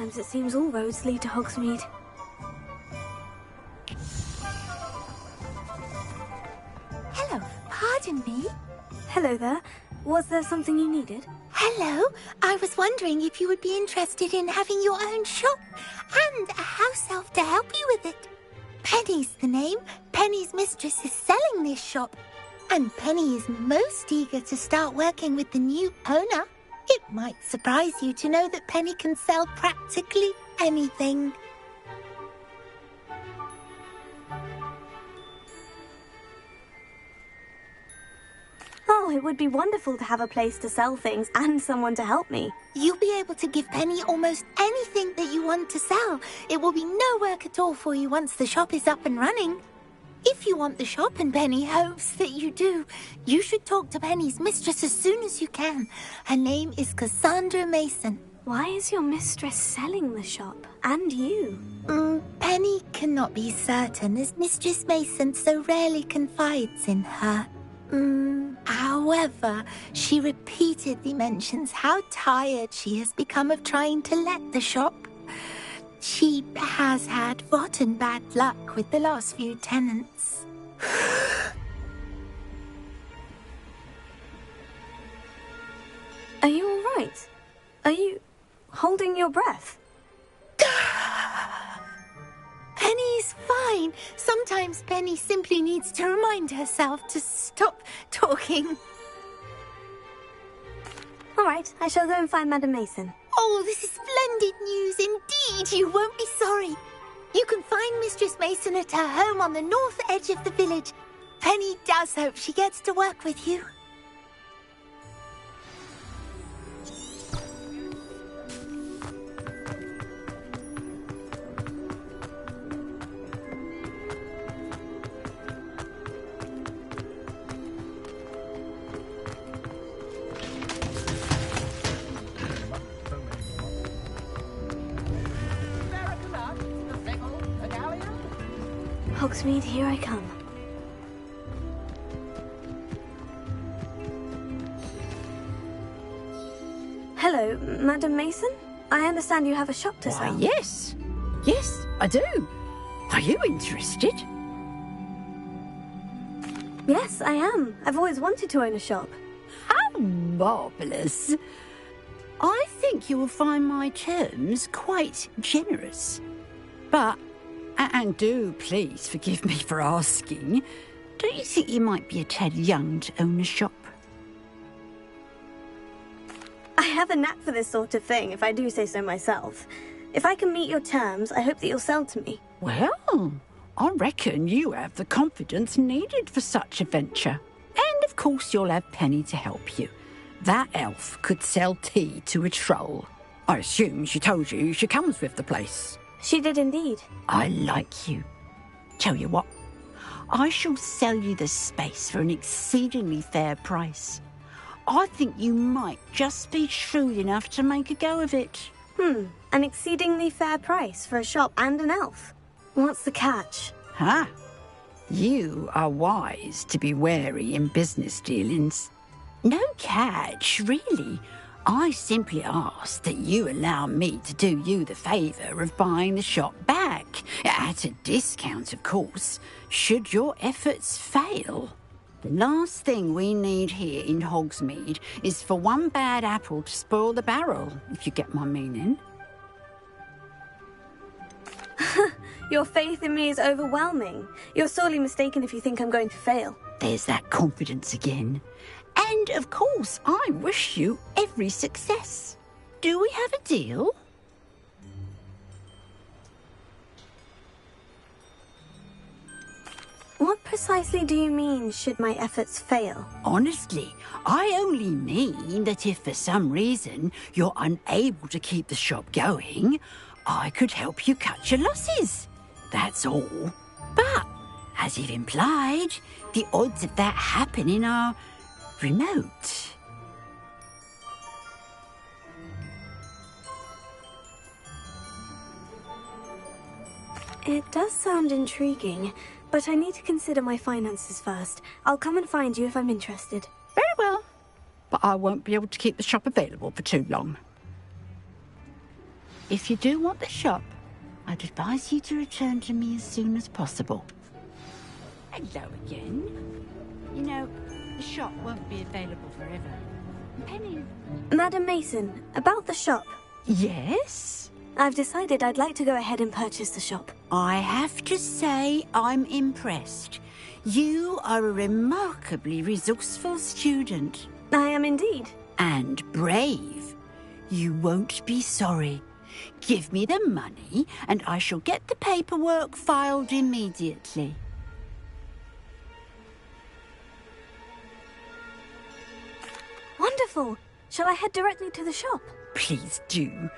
Sometimes it seems all roads lead to Hogsmeade. Hello, pardon me? Hello there. Was there something you needed? Hello, I was wondering if you would be interested in having your own shop and a house elf to help you with it. Penny's the name. Penny's mistress is selling this shop, and Penny is most eager to start working with the new owner. It might surprise you to know that Penny can sell practically anything. Oh, it would be wonderful to have a place to sell things and someone to help me. You'll be able to give Penny almost anything that you want to sell. It will be no work at all for you once the shop is up and running. If you want the shop, and Penny hopes that you do, you should talk to Penny's mistress as soon as you can. Her name is Cassandra Mason. Why is your mistress selling the shop? And you? Penny cannot be certain, as Mistress Mason so rarely confides in her. However, she repeatedly mentions how tired she has become of trying to let the shop. She has had rotten bad luck with the last few tenants. Are you all right? Are you holding your breath? Penny's fine. Sometimes Penny simply needs to remind herself to stop talking. All right, I shall go and find Madam Mason. Oh, this is splendid news indeed. You won't be sorry. You can find Mistress Mason at her home on the north edge of the village. Penny does hope she gets to work with you. Hogsmeade, here I come. Hello, Madam Mason? I understand you have a shop to sell. Why, yes. Yes, I do. Are you interested? Yes, I am. I've always wanted to own a shop. How marvellous. I think you will find my terms quite generous. But, and do please forgive me for asking, do you think you might be a tad young to own a shop? I have a knack for this sort of thing, if I do say so myself. If I can meet your terms, I hope that you'll sell to me. Well, I reckon you have the confidence needed for such a venture. And of course you'll have Penny to help you. That elf could sell tea to a troll. I assume she told you she comes with the place. She did indeed. I like you. Tell you what, I shall sell you the space for an exceedingly fair price. I think you might just be shrewd enough to make a go of it. An exceedingly fair price for a shop and an elf. What's the catch? Huh? You are wise to be wary in business dealings. No catch, really. I simply ask that you allow me to do you the favour of buying the shop back, at a discount, of course, should your efforts fail. The last thing we need here in Hogsmeade is for one bad apple to spoil the barrel, if you get my meaning. Your faith in me is overwhelming. You're sorely mistaken if you think I'm going to fail. There's that confidence again. And, of course, I wish you every success. Do we have a deal? What precisely do you mean, should my efforts fail? Honestly, I only mean that if for some reason you're unable to keep the shop going, I could help you cut your losses. That's all. But, as you've implied, the odds of that happening are remote. It does sound intriguing, but I need to consider my finances first. I'll come and find you if I'm interested. Very well. But I won't be able to keep the shop available for too long. If you do want the shop, I'd advise you to return to me as soon as possible. Hello again. You know, the shop won't be available forever. Penny... Madam Mason, about the shop. Yes? I've decided I'd like to go ahead and purchase the shop. I have to say I'm impressed. You are a remarkably resourceful student. I am indeed. And brave. You won't be sorry. Give me the money and I shall get the paperwork filed immediately. Wonderful. Shall I head directly to the shop? Please do.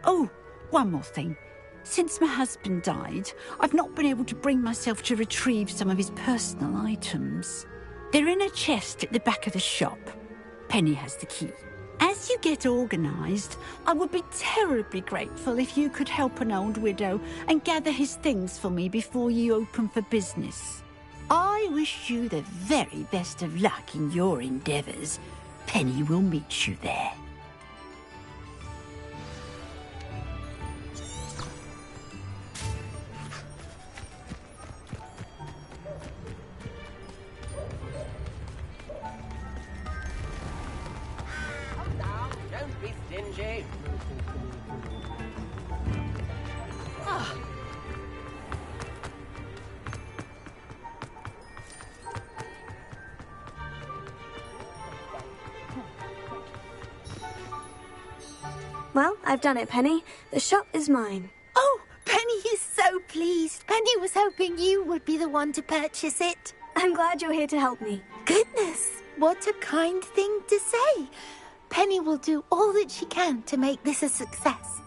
Oh, one more thing. Since my husband died, I've not been able to bring myself to retrieve some of his personal items. They're in a chest at the back of the shop. Penny has the key. As you get organised, I would be terribly grateful if you could help an old widow and gather his things for me before you open for business. I wish you the very best of luck in your endeavours. Penny will meet you there. Don't be stingy. Well, I've done it, Penny. The shop is mine. Oh, Penny is so pleased. Penny was hoping you would be the one to purchase it. I'm glad you're here to help me. Goodness, what a kind thing to say. Penny will do all that she can to make this a success.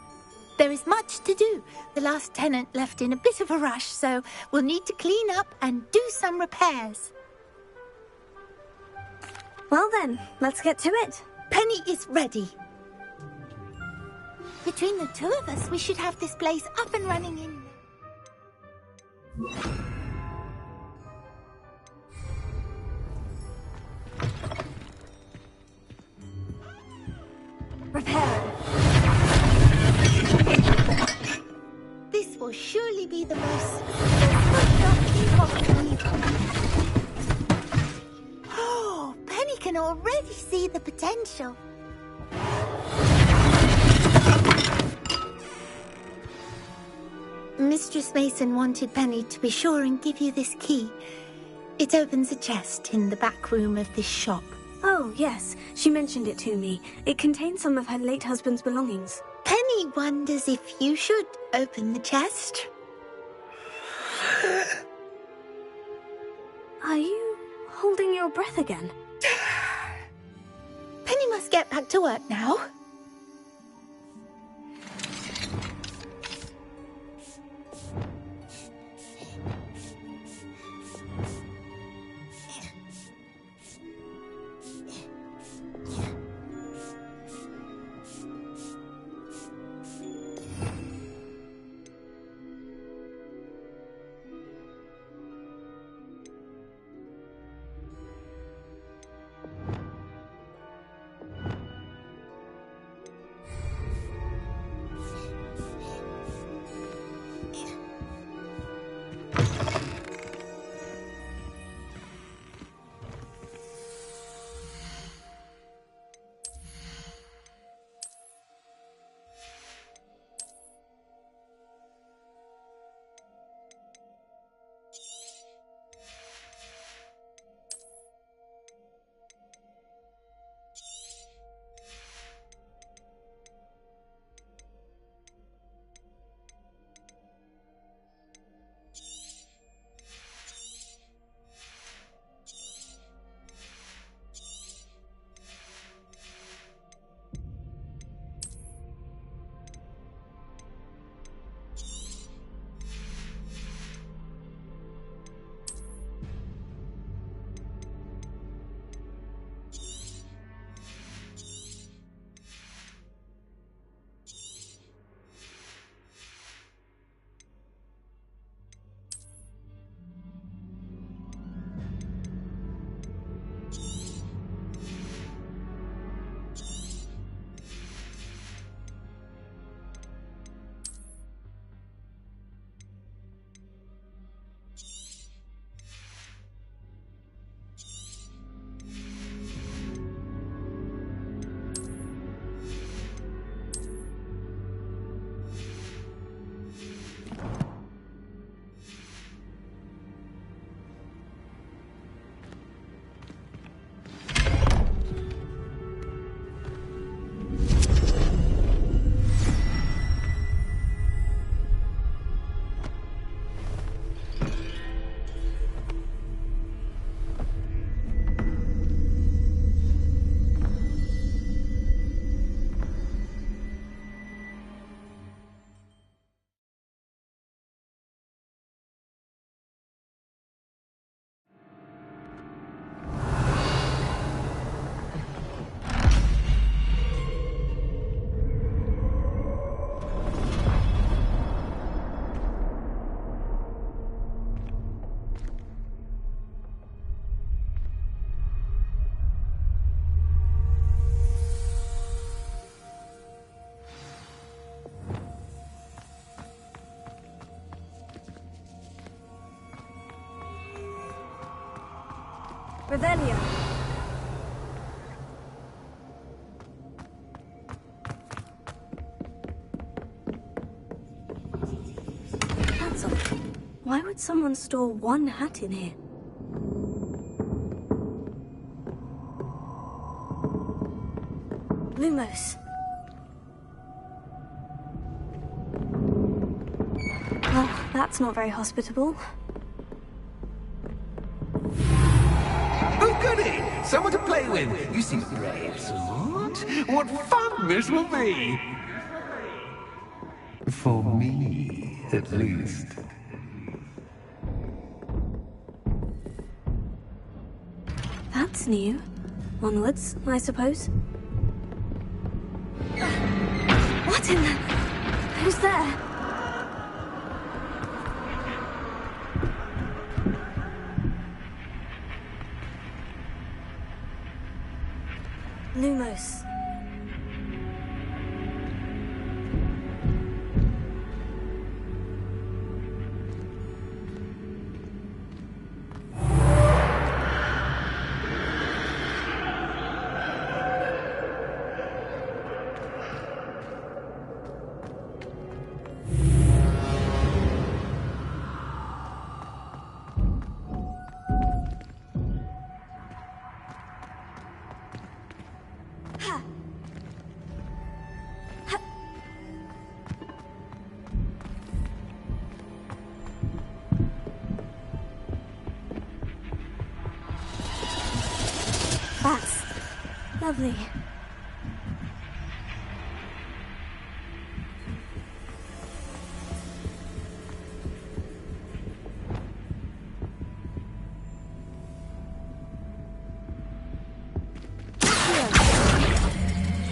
There is much to do. The last tenant left in a bit of a rush, so we'll need to clean up and do some repairs. Well then, let's get to it. Penny is ready. Between the two of us, we should have this place up and running in... Repair. This will surely be the most successful shop in Hogsmeade. Oh, Penny can already see the potential. Mistress Mason wanted Penny to be sure and give you this key. It opens a chest in the back room of this shop. Oh, yes. She mentioned it to me. It contains some of her late husband's belongings. Penny wonders if you should open the chest. Are you holding your breath again? Penny must get back to work now. Revelio. That's odd. Why would someone store one hat in here? Lumos. Well, that's not very hospitable. Oh, goody! Someone to play with. You seem brave, Smart. What fun this will be! For me, at least. That's new. Onwards, I suppose. What in the... Who's there? Lumos. That's lovely.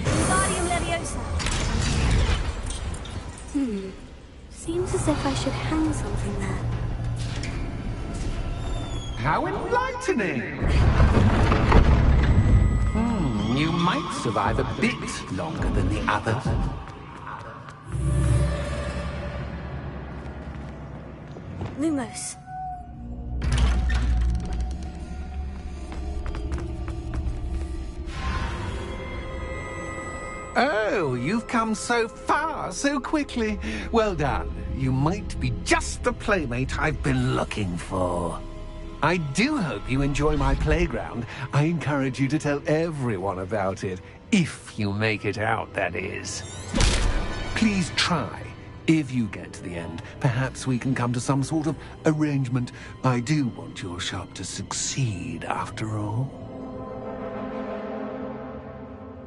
Wingardium Leviosa. Seems as if I should hang something there. How enlightening! You might survive a bit longer than the others. Lumos. Oh, you've come so far, so quickly. Well done. You might be just the playmate I've been looking for. I do hope you enjoy my playground. I encourage you to tell everyone about it. If you make it out, that is. Please try. If you get to the end, perhaps we can come to some sort of arrangement. I do want your shop to succeed, after all.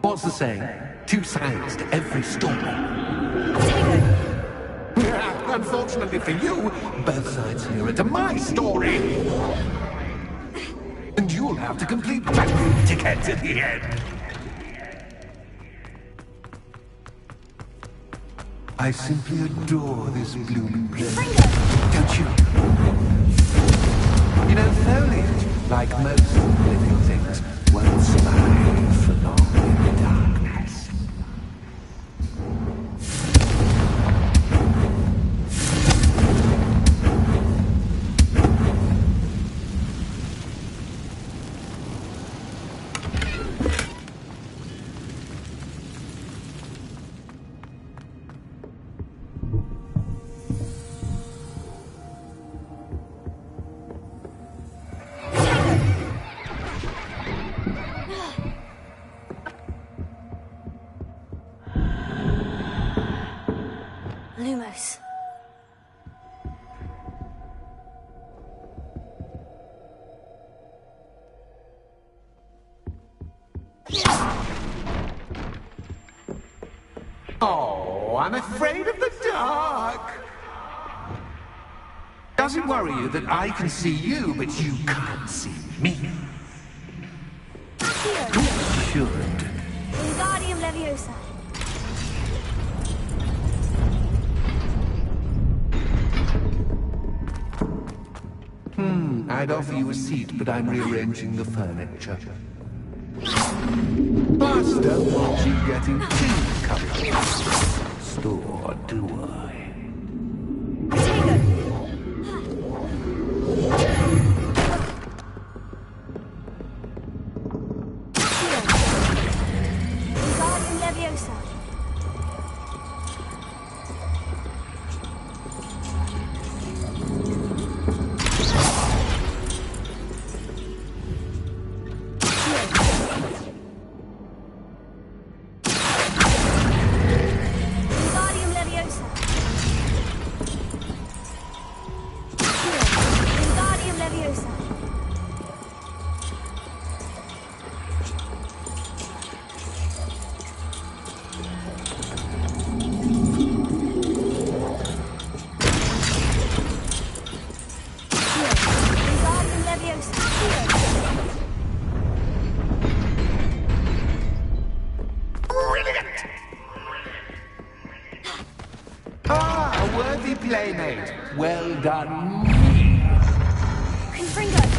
What's the saying? Two sides to every story. Unfortunately for you, both sides here are to my story. And you'll have to complete both tickets at the end. I simply adore this blooming place. Don't you? You know, foliage, like most living things, won't survive for long in the darkness. Lumos. Oh, I'm afraid of the dark. Does it worry you that I can see you, but you can't see me? You should. Wingardium Leviosa. I'd offer you a seat, but I'm rearranging the furniture. Plus, don't want you getting too comfortable. Store, do I? me, playmate. Well done. Confringo!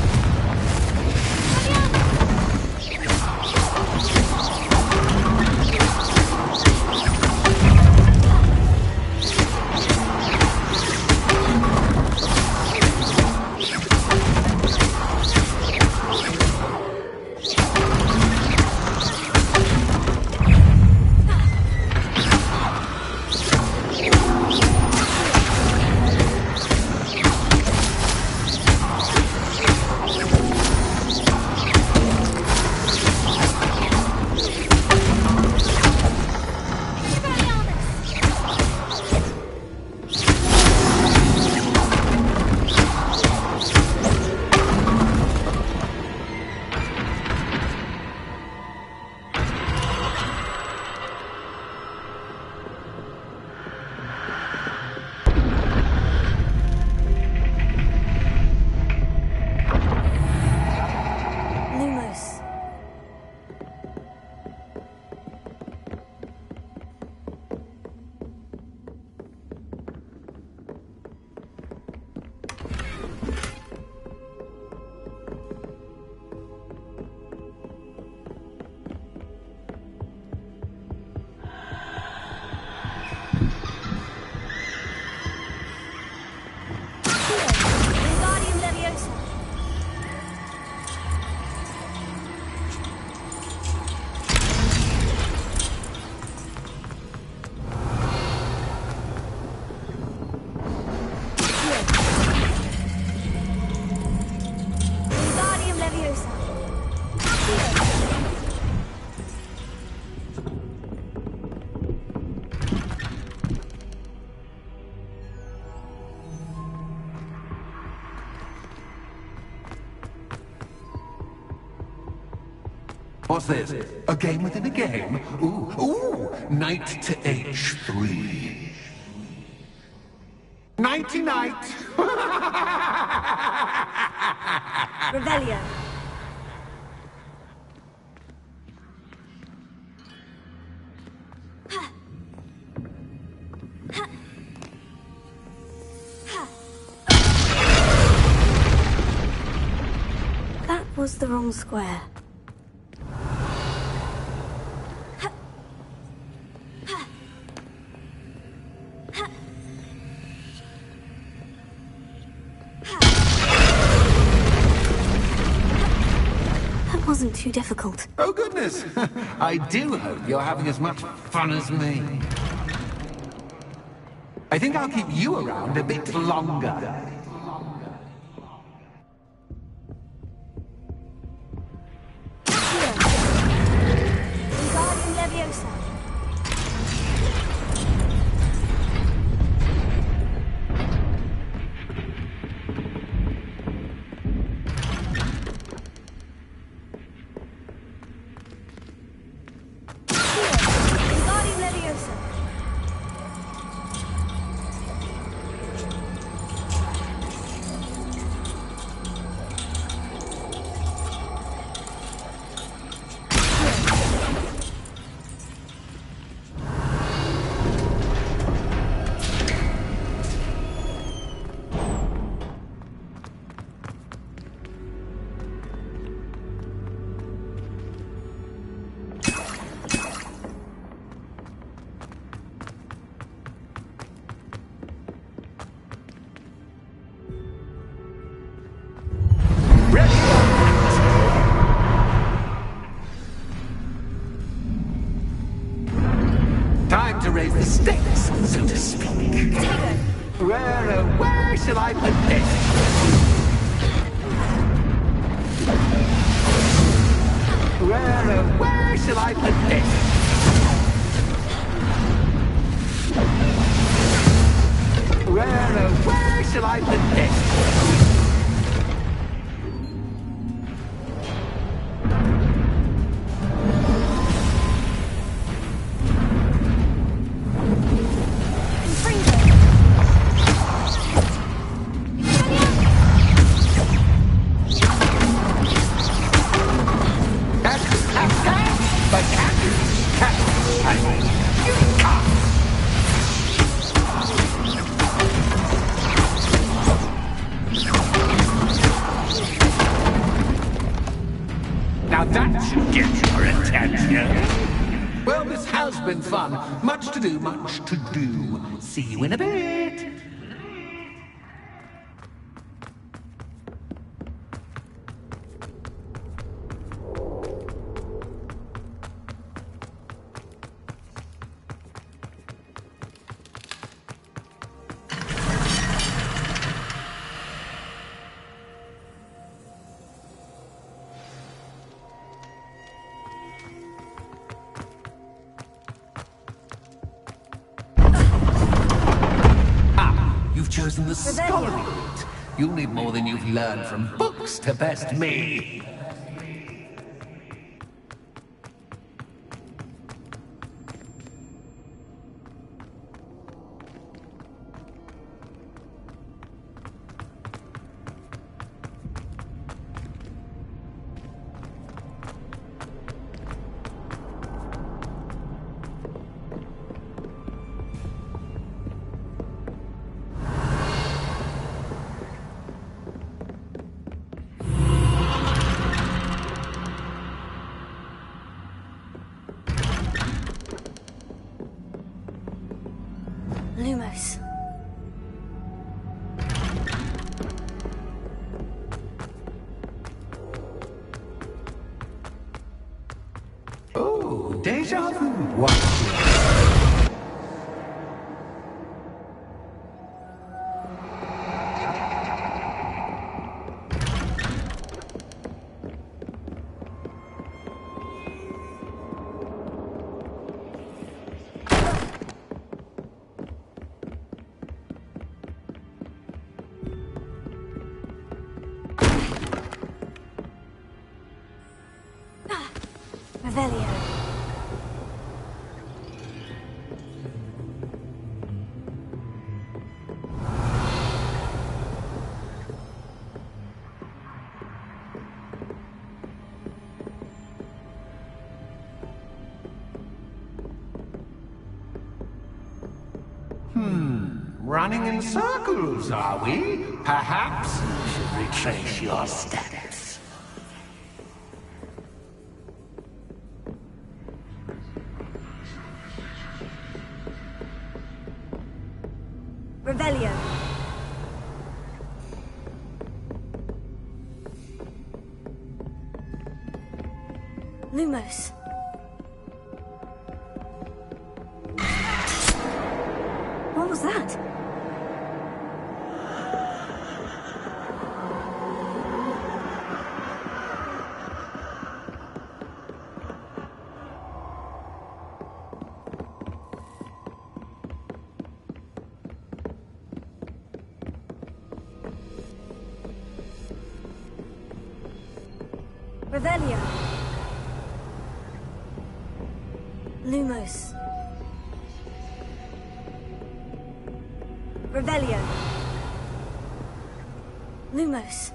What's this? A game within a game? Ooh, knight to h3. Nighty-night! Revelio. That was the wrong square. Wasn't too difficult. Oh, goodness! I do hope you're having as much fun as me. I think I'll keep you around a bit longer. Time to raise the stakes, so to speak. Where shall I put this? Where shall I put this? Where shall I put this? much to do. See you in a bit. You've chosen the scholarly route. You'll need more than you've learned from books to best me. Lumos. Oh, deja vu. What? Revelio. Running in circles, are we? Perhaps you should retrace your steps. Revelio. Lumos. What was that? Revelio. Lumos. Revelio. Lumos.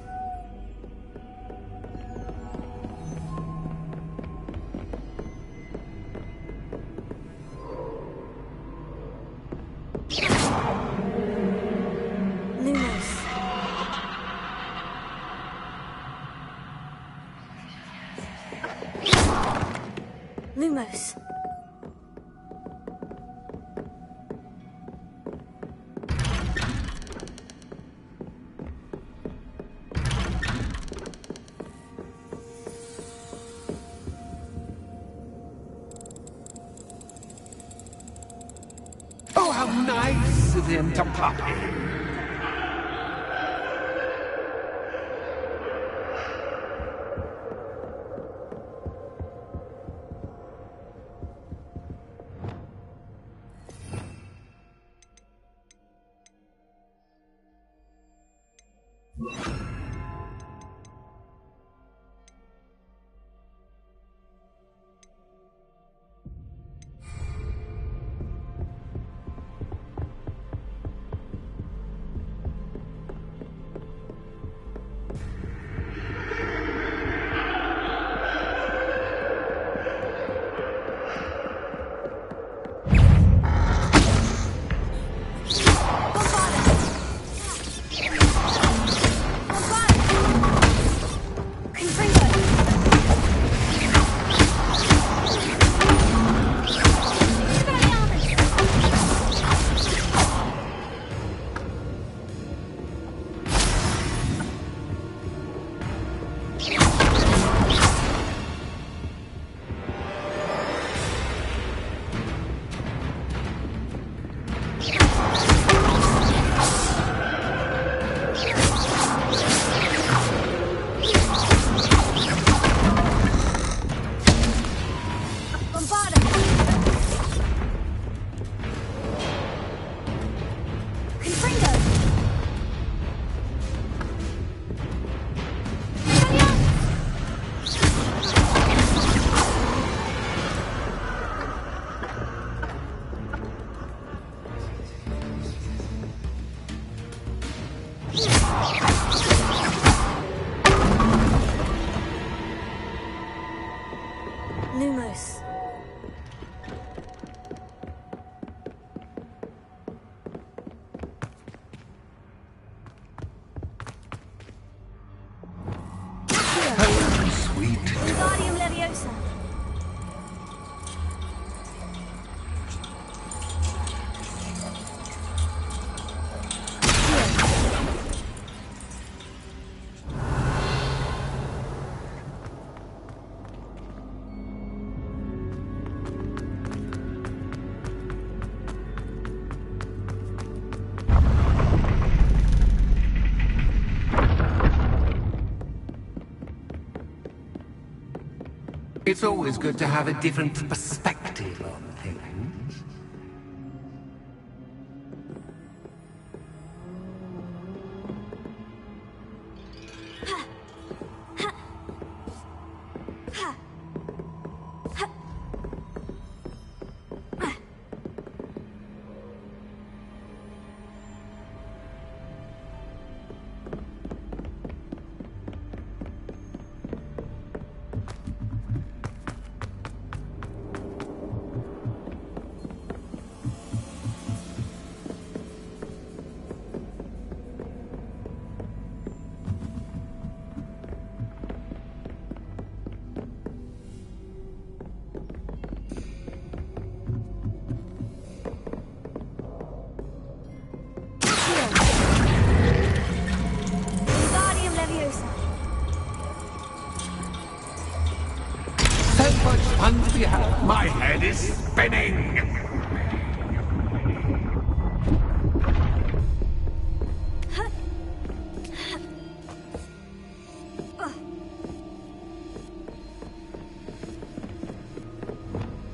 Lumos. Lumos. Oh, how nice of him to pop in. Lumos. Oh, sweet. Wingardium Leviosa. It's always good to have a different perspective on things. Wingardium Leviosa. So much fun to be had. My head is spinning.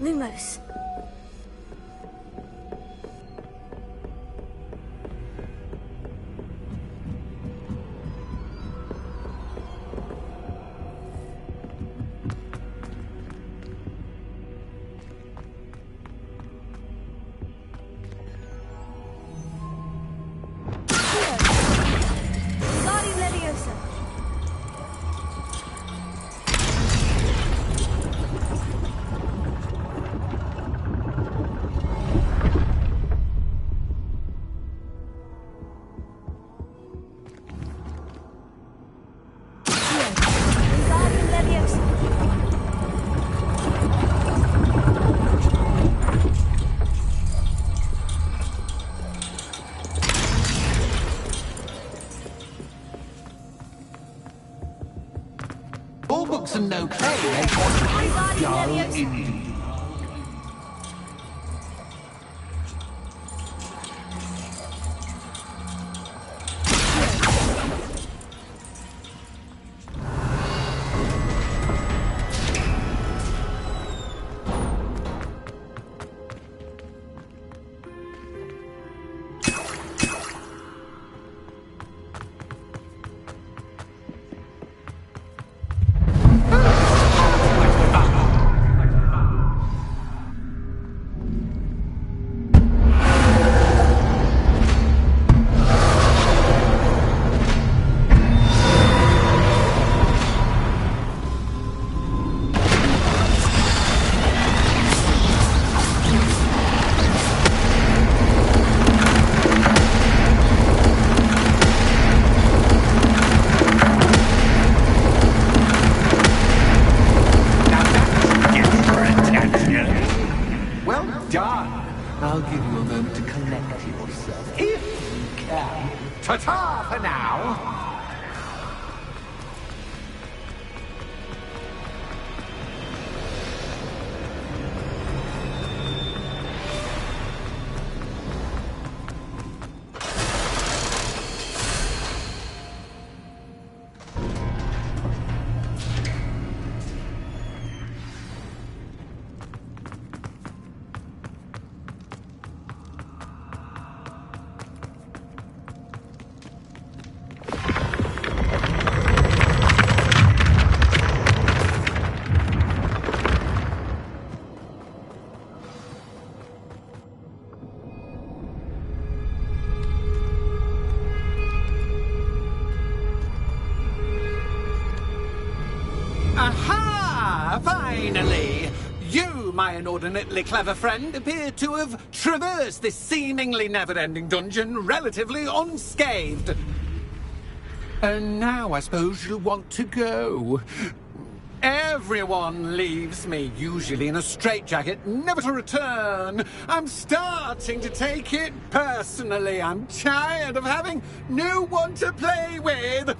Lumos. Wingardium Leviosa. Wingardium Leviosa. All books and no play make one dull indeed. Well done. I'll give you a moment to collect yourself, if you can. Ta-ta for now. my inordinately clever friend appeared to have traversed this seemingly never-ending dungeon relatively unscathed. And now I suppose you'll want to go. Everyone leaves me, usually in a straitjacket, never to return. I'm starting to take it personally. I'm tired of having no one to play with.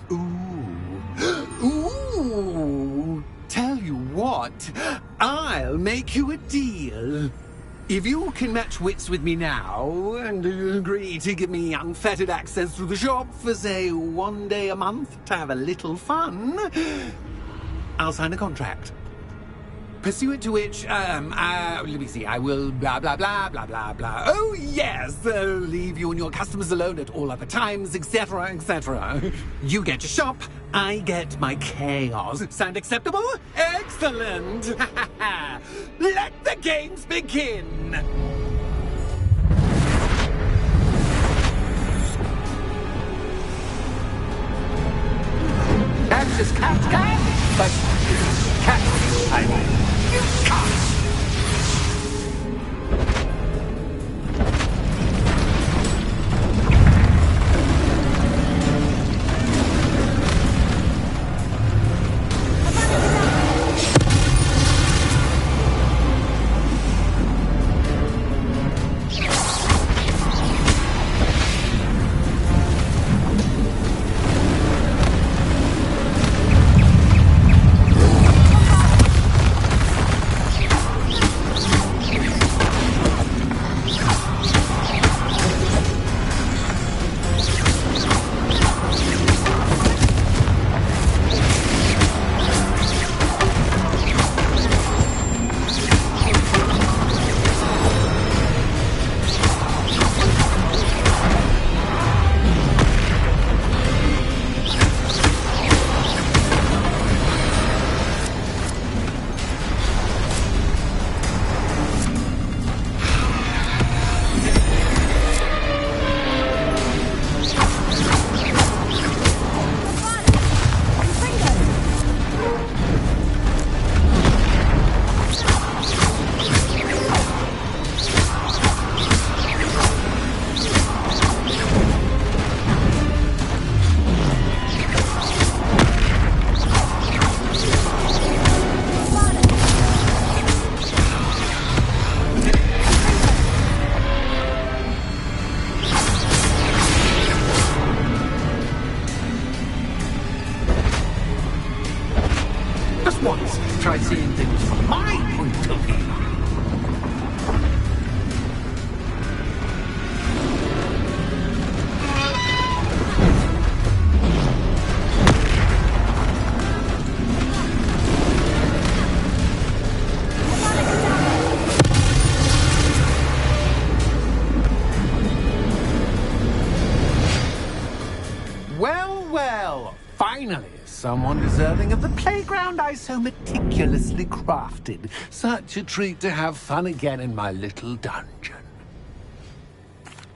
Ooh. Tell you what, I'll make you a deal. If you can match wits with me now and agree to give me unfettered access to the shop for, say, 1 day a month to have a little fun, I'll sign a contract. Pursuant to which, let me see, I will blah, blah, blah, blah, blah, blah. Oh, yes, leave you and your customers alone at all other times, etc., etc. You get your shop, I get my chaos. Sound acceptable? Excellent! Let the games begin! That's just cat, but cat, I mean. You can't! Try seeing things from my point of view. Well, finally. Someone deserving of the playground I so meticulously crafted. Such a treat to have fun again in my little dungeon.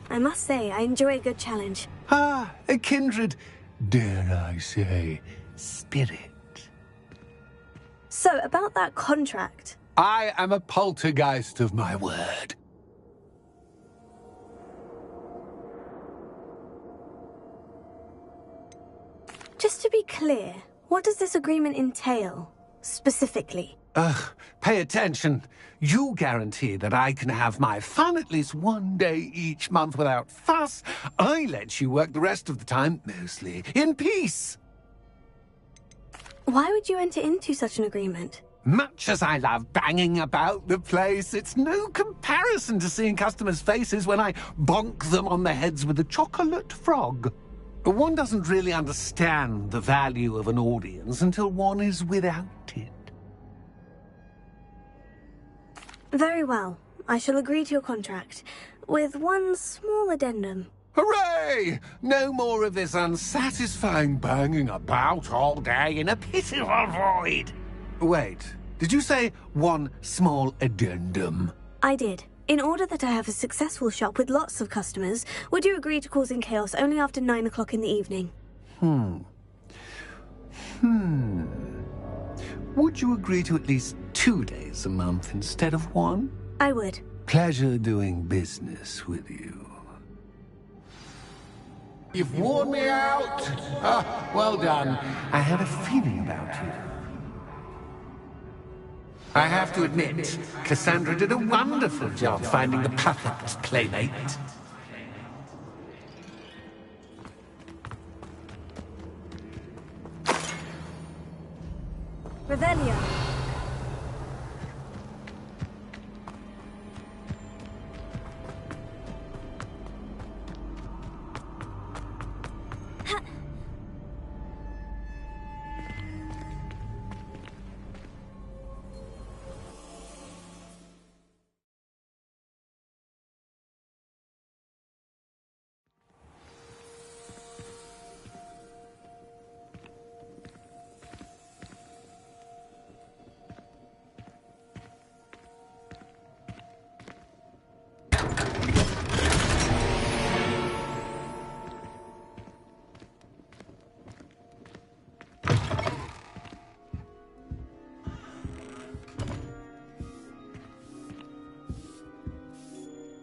I must say, I enjoy a good challenge. Ah, a kindred, dare I say, spirit. So, about that contract. I am a poltergeist of my word. Just to be clear, what does this agreement entail, specifically? Pay attention. You guarantee that I can have my fun at least 1 day each month without fuss. I let you work the rest of the time, mostly in peace. Why would you enter into such an agreement? Much as I love banging about the place, it's no comparison to seeing customers' faces when I bonk them on the heads with a chocolate frog. One doesn't really understand the value of an audience until one is without it. Very well. I shall agree to your contract, with one small addendum. Hooray! No more of this unsatisfying banging about all day in a pitiful void. Wait, did you say one small addendum? I did. In order that I have a successful shop with lots of customers, would you agree to causing chaos only after 9 o'clock in the evening? Would you agree to at least 2 days a month instead of 1? I would. Pleasure doing business with you. You've worn me out. Ah, well done. I had a feeling about you. I have to admit, Cassandra did a wonderful job finding the perfect playmate. Revelio.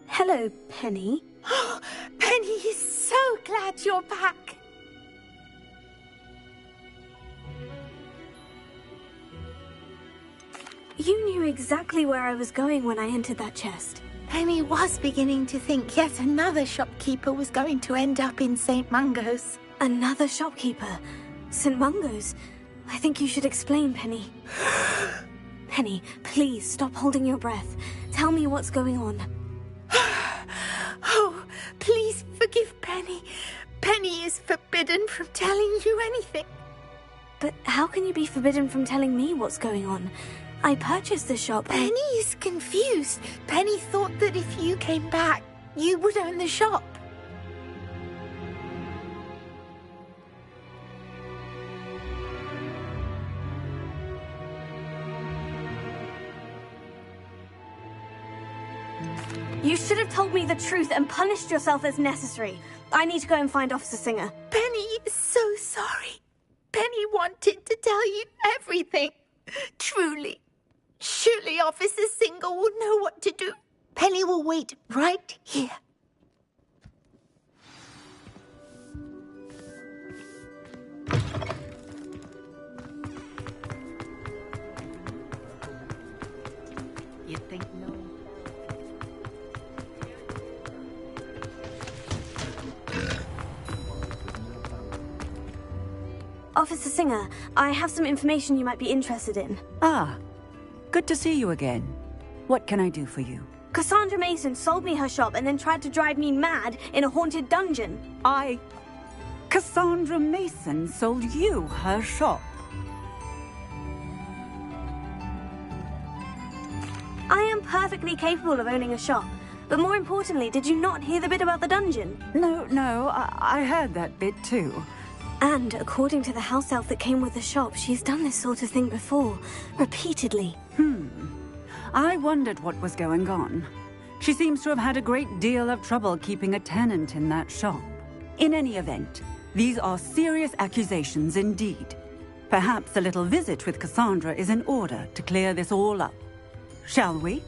Hello, Penny. Penny is so glad you're back. You knew exactly where I was going when I entered that chest. Penny was beginning to think yet another shopkeeper was going to end up in St. Mungo's. Another shopkeeper? St. Mungo's? I think you should explain, Penny. Penny, please stop holding your breath. Tell me what's going on. Oh, please forgive Penny. Penny is forbidden from telling you anything. But how can you be forbidden from telling me what's going on? I purchased the shop. Penny is confused. Penny thought that if you came back, you would own the shop. You should have told me the truth and punished yourself as necessary. I need to go and find Officer Singer. Penny is so sorry. Penny wanted to tell you everything. Truly. Surely Officer Singer will know what to do. Penny will wait right here. You think no? Officer Singer, I have some information you might be interested in. Ah, good to see you again. What can I do for you? Cassandra Mason sold me her shop and then tried to drive me mad in a haunted dungeon. Cassandra Mason sold you her shop. I am perfectly capable of owning a shop. But more importantly, did you not hear the bit about the dungeon? No, I heard that bit too. And according to the house elf that came with the shop, she's done this sort of thing before. Repeatedly. I wondered what was going on. She seems to have had a great deal of trouble keeping a tenant in that shop. In any event, these are serious accusations indeed. Perhaps a little visit with Cassandra is in order to clear this all up. Shall we?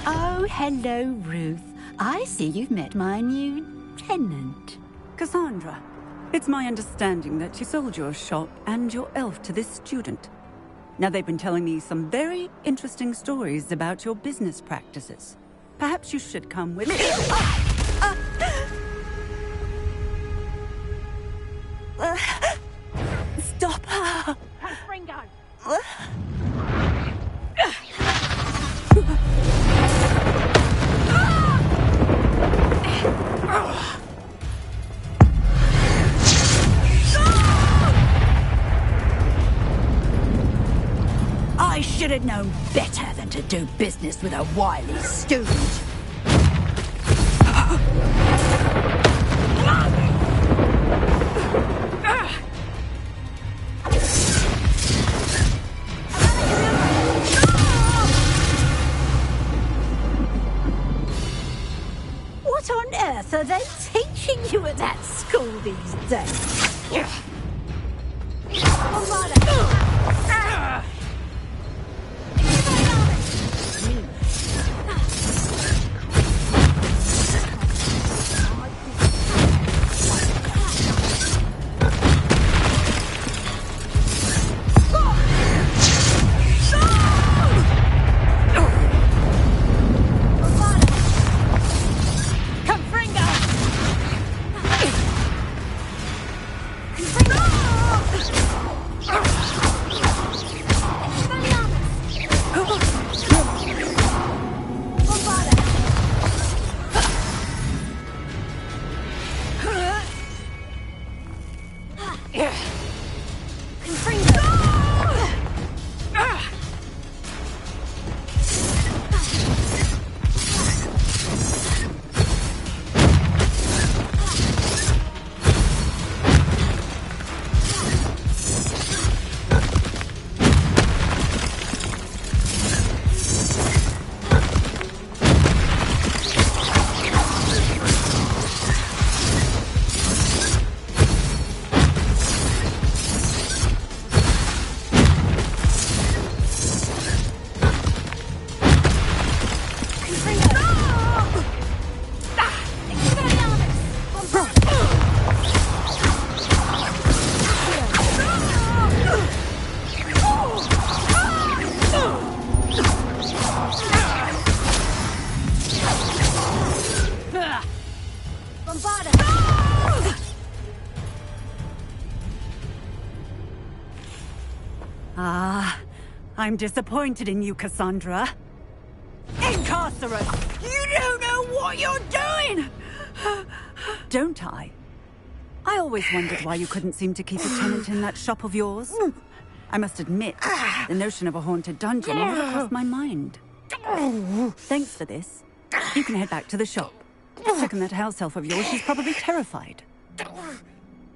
Oh, hello, Ruth. I see you've met my new tenant. Cassandra, it's my understanding that you sold your shop and your elf to this student. Now, they've been telling me some very interesting stories about your business practices. Perhaps you should come with me. Stop her. I should have known better than to do business with a wily student. What on earth are they teaching you at that school these days? I'm disappointed in you, Cassandra. Incarcerate! You don't know what you're doing! Don't I? I always wondered why you couldn't seem to keep a tenant in that shop of yours. I must admit, the notion of a haunted dungeon never crossed my mind. Thanks for this. You can head back to the shop. Check on that house elf of yours, she's probably terrified.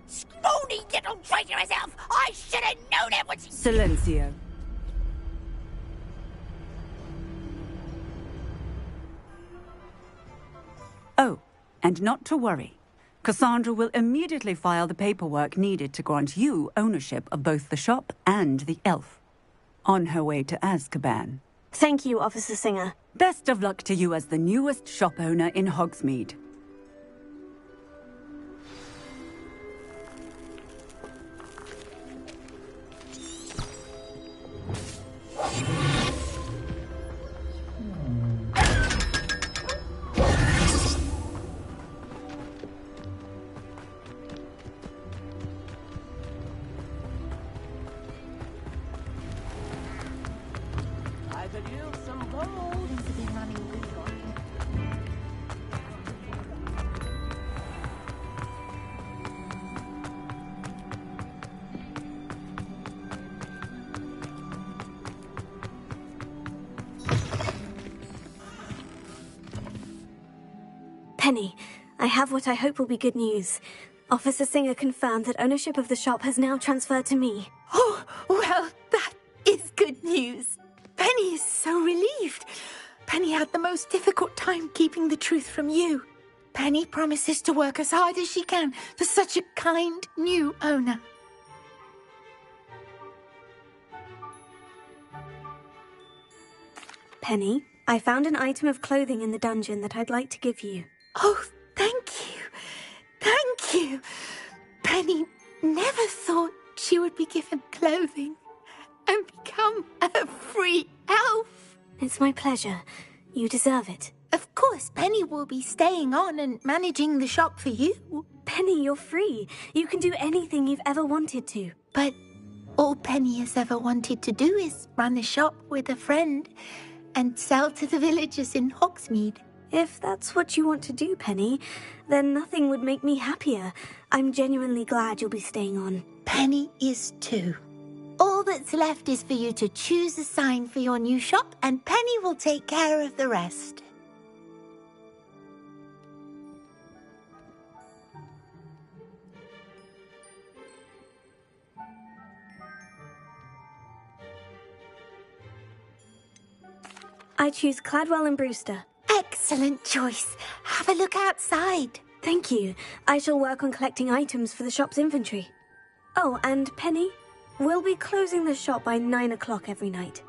Scrawny little traitor herself! I should have known it was... Silencio. Oh, and not to worry. Cassandra will immediately file the paperwork needed to grant you ownership of both the shop and the elf. On her way to Azkaban. Thank you, Officer Singer. Best of luck to you as the newest shop owner in Hogsmeade. I could use some gold. Things have been running loose on you. Penny, I have what I hope will be good news. Officer Singer confirmed that ownership of the shop has now transferred to me. Oh, well, that is good news. Penny is so relieved. Penny had the most difficult time keeping the truth from you. Penny promises to work as hard as she can for such a kind new owner. Penny, I found an item of clothing in the dungeon that I'd like to give you. Oh, thank you. Thank you. Penny never thought she would be given clothing and become a free elf. It's my pleasure. You deserve it. Of course, Penny will be staying on and managing the shop for you. Penny, you're free. You can do anything you've ever wanted to. But all Penny has ever wanted to do is run a shop with a friend and sell to the villagers in Hogsmeade. If that's what you want to do, Penny, then nothing would make me happier. I'm genuinely glad you'll be staying on. Penny is too. All that's left is for you to choose a sign for your new shop, and Penny will take care of the rest. I choose Cladwell and Brewster. Excellent choice. Have a look outside. Thank you. I shall work on collecting items for the shop's inventory. Oh, and Penny, we'll be closing the shop by 9 o'clock every night.